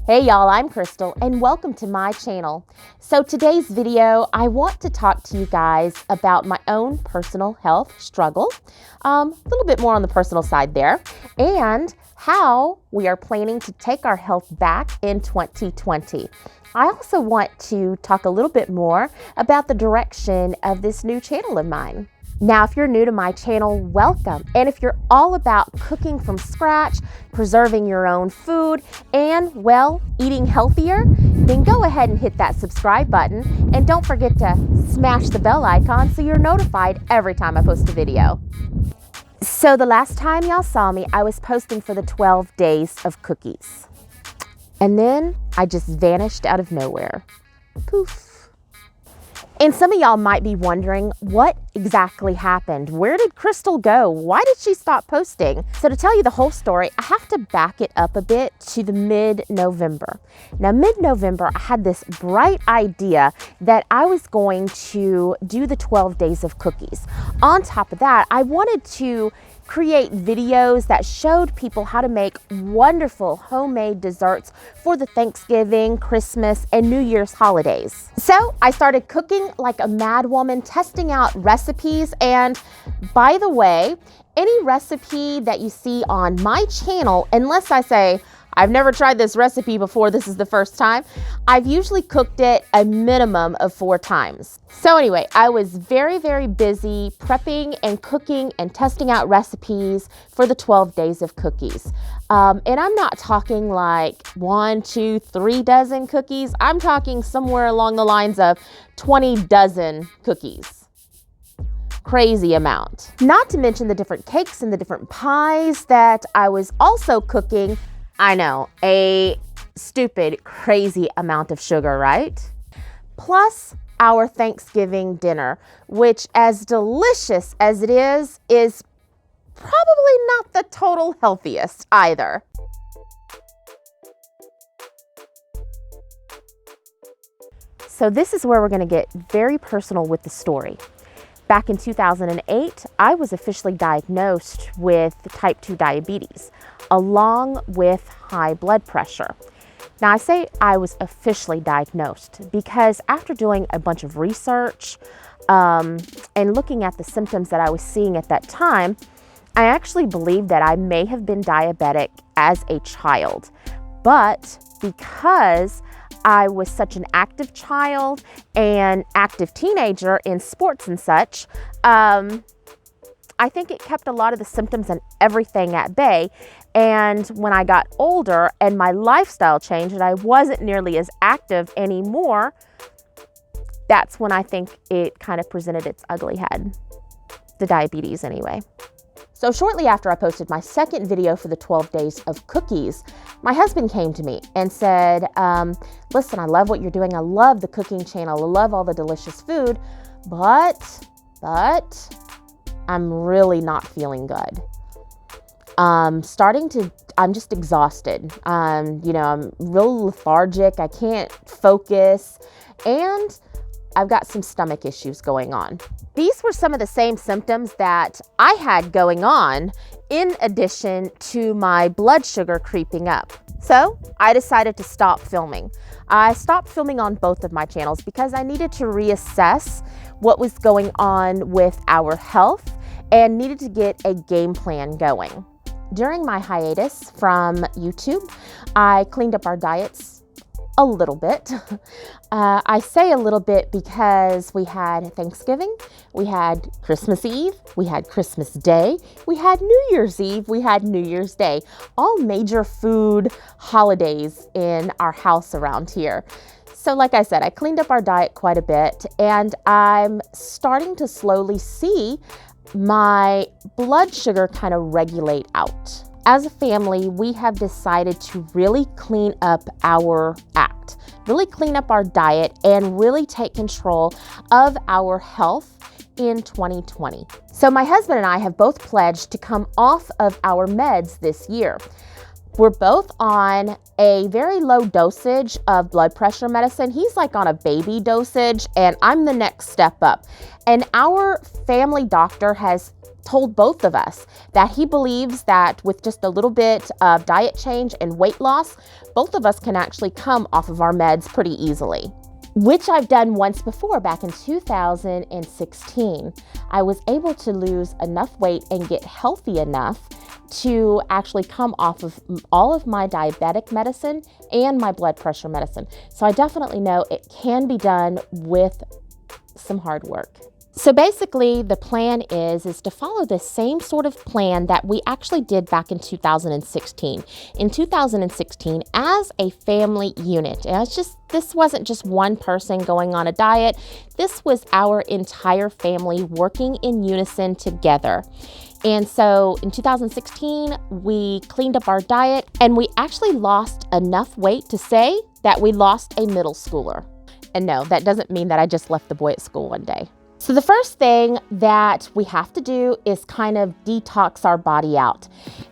Hey y'all, I'm Krystal and welcome to my channel. So today's video, I want to talk to you guys about my own personal health struggle, a little bit more on the personal side there, and how we are planning to take our health back in 2020. I also want to talk a little bit more about the direction of this new channel of mine. Now, if you're new to my channel, welcome. And if you're all about cooking from scratch, preserving your own food, and, well, eating healthier, then go ahead and hit that subscribe button. And don't forget to smash the bell icon so you're notified every time I post a video. So the last time y'all saw me, I was posting for the 12 days of cookies. And then I just vanished out of nowhere. Poof. And some of y'all might be wondering what exactly happened. Where did Krystal go? Why did she stop posting? So to tell you the whole story, I have to back it up a bit to the mid-November. Now, mid-November, I had this bright idea that I was going to do the 12 days of cookies. On top of that, I wanted to create videos that showed people how to make wonderful homemade desserts for the Thanksgiving, Christmas, and New Year's holidays. So I started cooking like a mad woman, testing out recipes. And by the way, any recipe that you see on my channel, unless I say, I've never tried this recipe before, this is the first time, I've usually cooked it a minimum of 4 times. So anyway, I was very, very busy prepping and cooking and testing out recipes for the 12 days of cookies. And I'm not talking like 1, 2, 3 dozen cookies. I'm talking somewhere along the lines of 20 dozen cookies. Crazy amount. Not to mention the different cakes and the different pies that I was also cooking. I know, a stupid, crazy amount of sugar, right? Plus our Thanksgiving dinner, which, as delicious as it is probably not the total healthiest either. So this is where we're going to get very personal with the story. Back in 2008, I was officially diagnosed with type 2 diabetes, along with high blood pressure. Now, I say I was officially diagnosed because after doing a bunch of research and looking at the symptoms that I was seeing at that time, I actually believed that I may have been diabetic as a child. But because I was such an active child and active teenager in sports and such, I think it kept a lot of the symptoms and everything at bay. And when I got older and my lifestyle changed and I wasn't nearly as active anymore, that's when I think it kind of presented its ugly head. The diabetes anyway. So shortly after I posted my second video for the 12 days of cookies, my husband came to me and said, listen, I love what you're doing. I love the cooking channel. I love all the delicious food, but I'm really not feeling good. I'm just exhausted. I'm real lethargic. I can't focus. And I've got some stomach issues going on. These were some of the same symptoms that I had going on in addition to my blood sugar creeping up. So I decided to stop filming. I stopped filming on both of my channels because I needed to reassess what was going on with our health and needed to get a game plan going. During my hiatus from YouTube, I cleaned up our diets a little bit. I say a little bit because we had Thanksgiving, we had Christmas Eve, we had Christmas Day, we had New Year's Eve, we had New Year's Day, all major food holidays in our house around here. So like I said, I cleaned up our diet quite a bit, and I'm starting to slowly see my blood sugar kind of regulate out. As a family, we have decided to really clean up our act, really clean up our diet, and really take control of our health in 2020. So my husband and I have both pledged to come off of our meds this year. We're both on a very low dosage of blood pressure medicine. He's like on a baby dosage, and I'm the next step up. And our family doctor has told both of us that he believes that with just a little bit of diet change and weight loss, both of us can actually come off of our meds pretty easily, which I've done once before back in 2016. I was able to lose enough weight and get healthy enough to actually come off of all of my diabetic medicine and my blood pressure medicine. So I definitely know it can be done with some hard work. So basically the plan is to follow the same sort of plan that we actually did back in 2016. In 2016, as a family unit, and this wasn't just one person going on a diet, this was our entire family working in unison together. And so in 2016, we cleaned up our diet and we actually lost enough weight to say that we lost a middle schooler. And no, that doesn't mean that I just left the boy at school one day. So the first thing that we have to do is kind of detox our body out.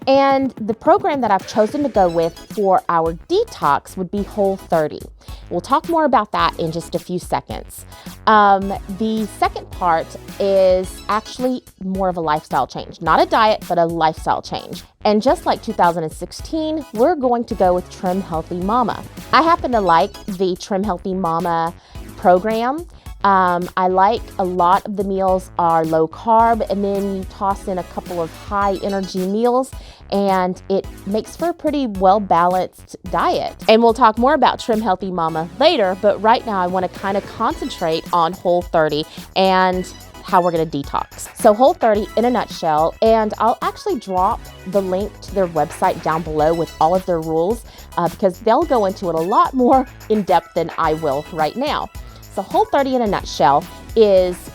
And the program that I've chosen to go with for our detox would be Whole30. We'll talk more about that in just a few seconds. The second part is actually more of a lifestyle change, not a diet, but a lifestyle change. And just like 2016, we're going to go with Trim Healthy Mama. I happen to like the Trim Healthy Mama program. I like a lot of the meals are low carb, and then you toss in a couple of high energy meals and it makes for a pretty well balanced diet. And we'll talk more about Trim Healthy Mama later, but right now I want to kind of concentrate on Whole30 and how we're going to detox. So Whole30 in a nutshell, and I'll actually drop the link to their website down below with all of their rules because they'll go into it a lot more in depth than I will right now. So Whole30 in a nutshell is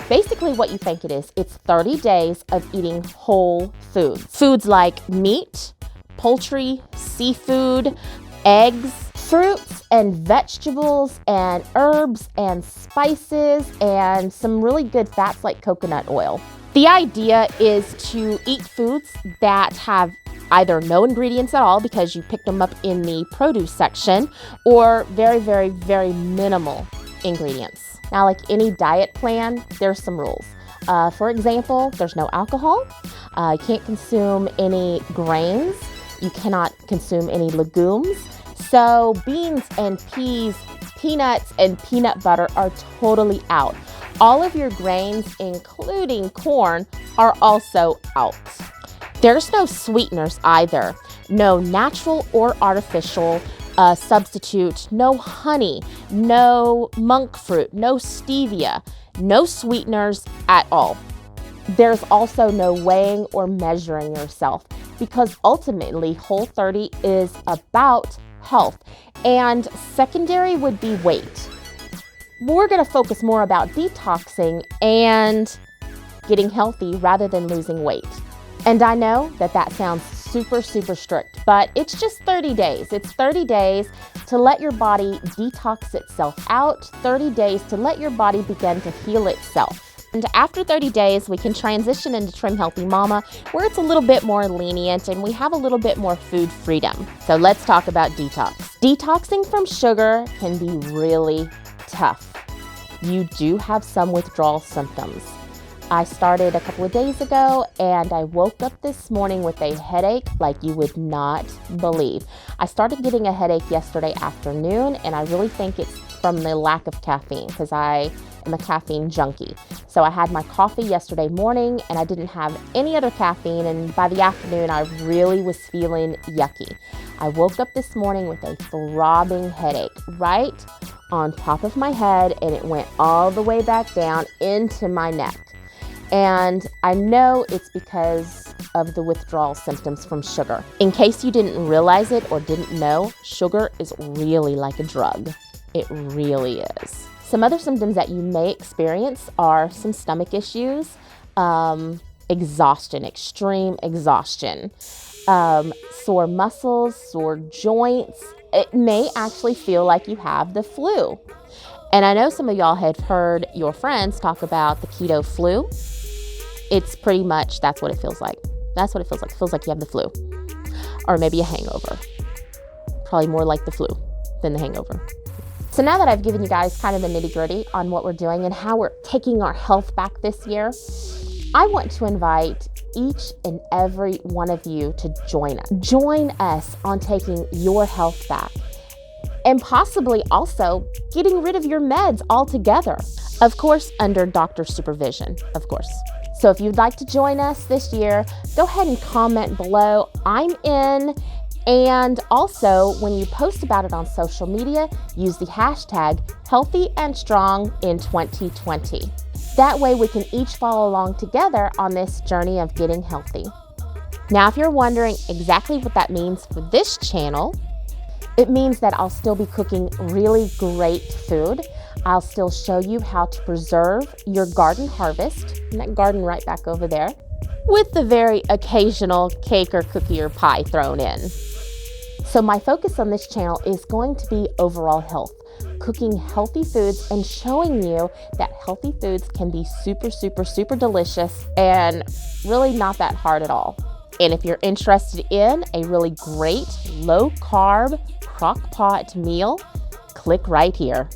basically what you think it is. It's 30 days of eating whole foods. Foods like meat, poultry, seafood, eggs, fruits and vegetables and herbs and spices and some really good fats like coconut oil. The idea is to eat foods that have either no ingredients at all because you picked them up in the produce section, or very, very, very minimal ingredients. Now, like any diet plan, there's some rules. For example, there's no alcohol. You can't consume any grains. You cannot consume any legumes. So beans and peas, peanuts and peanut butter are totally out. All of your grains, including corn, are also out. There's no sweeteners either. No natural or artificial substitute, no honey, no monk fruit, no stevia, no sweeteners at all. There's also no weighing or measuring yourself because ultimately Whole30 is about health, and secondary would be weight. We're going to focus more about detoxing and getting healthy rather than losing weight. And I know that that sounds super, super strict, but it's just 30 days. It's 30 days to let your body detox itself out, 30 days to let your body begin to heal itself. And after 30 days, we can transition into Trim Healthy Mama, where it's a little bit more lenient and we have a little bit more food freedom. So let's talk about detox. Detoxing from sugar can be really tough. You do have some withdrawal symptoms. I started a couple of days ago and I woke up this morning with a headache like you would not believe. I started getting a headache yesterday afternoon, and I really think it's from the lack of caffeine because I am a caffeine junkie. So I had my coffee yesterday morning and I didn't have any other caffeine, and by the afternoon I really was feeling yucky. I woke up this morning with a throbbing headache right on top of my head, and it went all the way back down into my neck. And I know it's because of the withdrawal symptoms from sugar. In case you didn't realize it or didn't know, sugar is really like a drug. It really is. Some other symptoms that you may experience are some stomach issues, exhaustion, extreme exhaustion. sore muscles, sore joints. It may actually feel like you have the flu. And I know some of y'all have heard your friends talk about the keto flu. It's pretty much, that's what it feels like. That's what it feels like. It feels like you have the flu, or maybe a hangover. Probably more like the flu than the hangover. So now that I've given you guys kind of the nitty-gritty on what we're doing and how we're taking our health back this year, I want to invite each and every one of you to join us. Join us on taking your health back, and possibly also getting rid of your meds altogether. Of course, under doctor supervision, of course. So if you'd like to join us this year, go ahead and comment below, I'm in. And also, when you post about it on social media, use the hashtag HealthyAndStrongIn2020. That way we can each follow along together on this journey of getting healthy. Now, if you're wondering exactly what that means for this channel, it means that I'll still be cooking really great food. I'll still show you how to preserve your garden harvest, and that garden right back over there, with the very occasional cake or cookie or pie thrown in. So my focus on this channel is going to be overall health, cooking healthy foods and showing you that healthy foods can be super, super, super delicious and really not that hard at all. And if you're interested in a really great low carb crock pot meal, click right here.